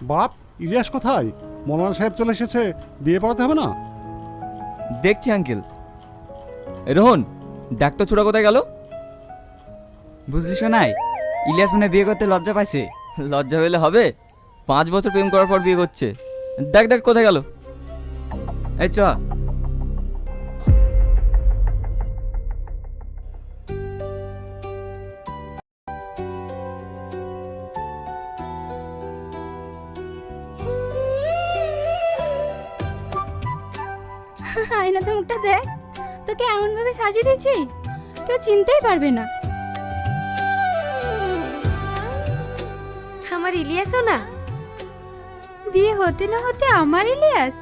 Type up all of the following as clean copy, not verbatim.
বাপ, ইলিয়াস কোথায়? মৌলানা সাহেব চলে এসেছে, বিয়ে পড়াতে হবে না? দেখছি আঙ্কেল। রোহন, দেখ তো ছোড়া কোথায় গেল? বুঝলি শোনাই, ইলিয়াস মনে হয় বিয়ে করতে লজ্জা পাইছে। লজ্জা হইলে হবে? 5 বছর প্রেম করার পর বিয়ে করছে। দেখ দেখ কোথায় গেল। এই চ। আয়না তো মুখটা দেখ, তোকে এমন ভাবে সাজিয়ে দিয়েছি কেউ চিনতেই পারবে না। আমার ইলিয়াসও না, বিয়ে হতে না হতে আমার ইলিয়াস।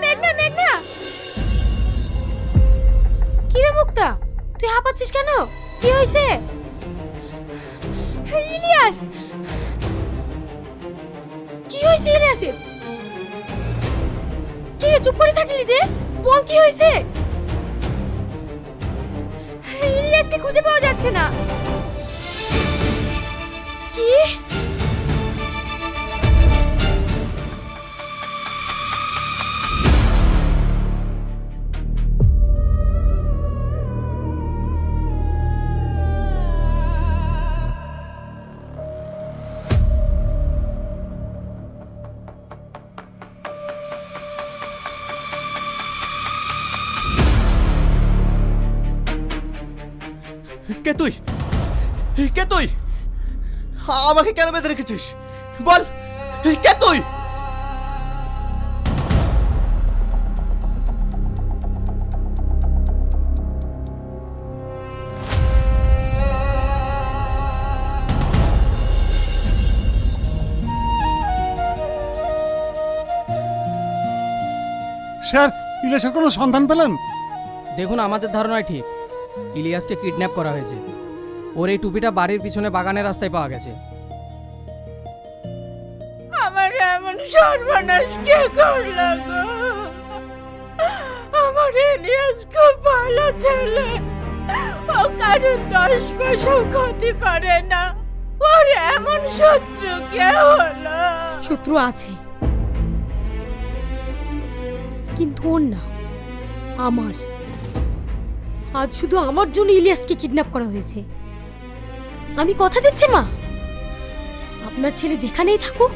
মেঘনা, মেঘনা, কি রে মুক্তা, তুই হাঁপাচ্ছিস কেন? কি হয়েছে? ইলিয়াস, কি হয়েছে ইলিয়াসের? কি রে চুপ করে থাকলি যে? বল কি হয়েছে? ইলিয়াসকে খুঁজে পাওয়া যাচ্ছে না। কি? কে তুই? কে তুই? আমাকে কেন বেঁধে রেখেছিস? বল, কে তুই? স্যার, ইলিয়াসের কোনো সন্ধান পেলেন? দেখুন, আমাদের ধারণাই ঠিক। ইলিয়াসকে কিডন্যাপ করা হয়েছে। ওর এই টুপিটা বাড়ির পিছনে বাগানের রাস্তায় পাওয়া গেছে। আমার এমন সর্বনাশ কে করলো গো? আমার ইলিয়াস খুব ভালো ছেলে, ও কারোর 10 পয়সাও ক্ষতি করে না। ওর এমন শত্রু কে হলো? শত্রু আছে, কিন্তু ওর না, আমার। আজ শুধু আমার জন্য ইলিয়াসকে কিডন্যাপ করা হয়েছে। আমি কথা দিচ্ছি মা, আপনার ছেলে যেখানেই থাকুক